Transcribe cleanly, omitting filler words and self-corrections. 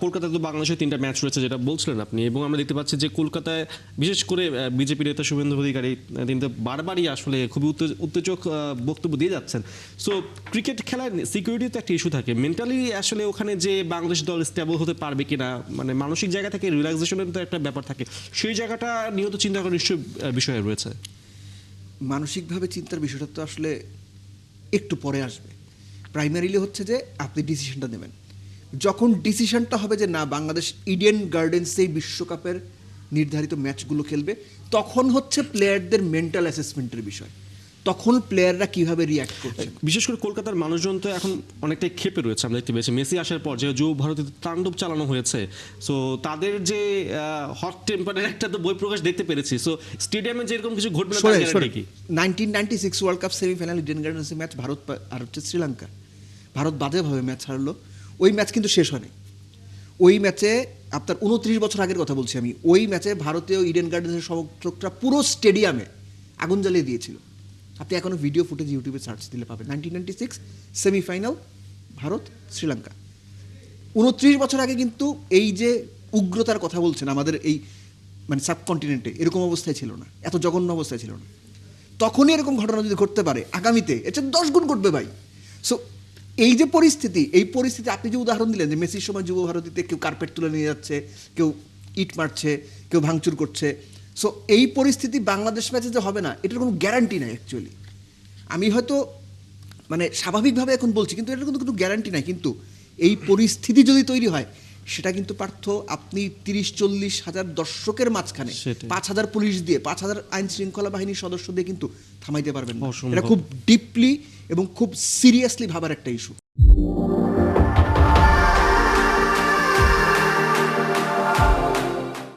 কলকাতায় তো বাংলাদেশের 3টা ম্যাচ রয়েছে যেটা বলছিলেন আপনি, এবং আমরা দেখতে পাচ্ছি যে কলকাতায় বিশেষ করে বিজেপি নেতা শুভেন্দু অধিকারী তিনি তো বারবারই আসলে খুবই উত্তেজক বক্তব্য দিয়ে যাচ্ছেন। সো ক্রিকেট খেলার সিকিউরিটি তো একটা ইস্যু থাকে, মেন্টালি আসলে ওখানে যে বাংলাদেশ দল স্টেবল হতে পারবে কিনা, মানে মানসিক জায়গা থেকে রিল্যাক্সেশনের তো একটা ব্যাপার থাকে, সেই জায়গাটা নিয়ত চিন্তা করার নিশ্চয়ই বিষয় রয়েছে। মানসিকভাবে চিন্তার বিষয়টা তো আসলে একটু পরে আসবে। প্রাইমারিলি হচ্ছে যে আপনি ডিসিশনটা নেবেন, যখন ডিসিশনটা হবে যে না বাংলাদেশ ইডেন গার্ডেন্সেই বিশ্বকাপের নির্ধারিত ম্যাচগুলো খেলবে, তখন হচ্ছে প্লেয়ারদের মেন্টাল অ্যাসেসমেন্টের বিষয়, তখন প্লেয়াররা কিভাবে রিয়্যাক্ট করছে। বিশেষ করে কলকাতার মানুষজন তো এখন অনেকটাই ক্ষেপে রয়েছে, আমরা দেখতে পেয়েছি মেসি আসার পর যে যুব ভারতীতে তাণ্ডব চালানো হয়েছে। সো তাদের যে হট টেম্পারের একটা তো বই প্রকাশ দেখতে পেরেছি। সো স্টেডিয়ামে যেরকম কিছু ঘটবে না তার গ্যারান্টি কি? 1996 ওয়ার্ল্ড কাপ সেমিফাইনাল ইডেন গার্ডেন্সের ম্যাচ ভারত আর হচ্ছে শ্রীলঙ্কা, ভারত বাজেভাবে ম্যাচ হারলো। ওই ম্যাচ কিন্তু শেষ হয়নি। ওই ম্যাচে আপনার 29 বছর আগের কথা বলছি আমি, ওই ম্যাচে ভারতীয় ইডেন গার্ডেন্সের সমর্থকরা পুরো স্টেডিয়ামে আগুন জ্বালিয়ে দিয়েছিল। আপনি এখনো ভিডিও ফুটেজ ইউটিউবে সার্চ দিলে পাবেন। 1996 সেমিফাইনাল ভারত শ্রীলঙ্কা। 29 বছর আগে কিন্তু এই যে উগ্রতার কথা বলছেন আমাদের এই মানে সাবকন্টিনেন্টে, এরকম অবস্থায় ছিল না, এত জঘন্য অবস্থায় ছিল না। তখনই এরকম ঘটনা যদি ঘটতে পারে, আগামীতে এটা 10 গুণ ঘটবে ভাই। সো এই যে পরিস্থিতি, এই পরিস্থিতি আপনি যে উদাহরণ দিলেন যে মেসির সময় যুব ভারতীতে কেউ কার্পেট তুলে নিয়ে যাচ্ছে, কেউ ইট মারছে, কেউ ভাঙচুর করছে। সো এই পরিস্থিতি বাংলাদেশ ম্যাচে যে হবে না এটার কোনো গ্যারান্টি নাই অ্যাকচুয়ালি। আমি হয়তো মানে স্বাভাবিকভাবে এখন বলছি, কিন্তু এটার কিন্তু কোনো গ্যারান্টি নাই। কিন্তু এই পরিস্থিতি যদি তৈরি হয়, সেটা কিন্তু পার্থ আপনি 30-40 হাজার দর্শকের মাঝখানে 5,000 পুলিশ দিয়ে, 5,000 আইন শৃঙ্খলা বাহিনীর সদস্য দিয়ে কিন্তু থামাইতে পারবেন না। এটা খুব ডিপলি এবং খুব সিরিয়াসলি ভাবার একটা ইস্যু।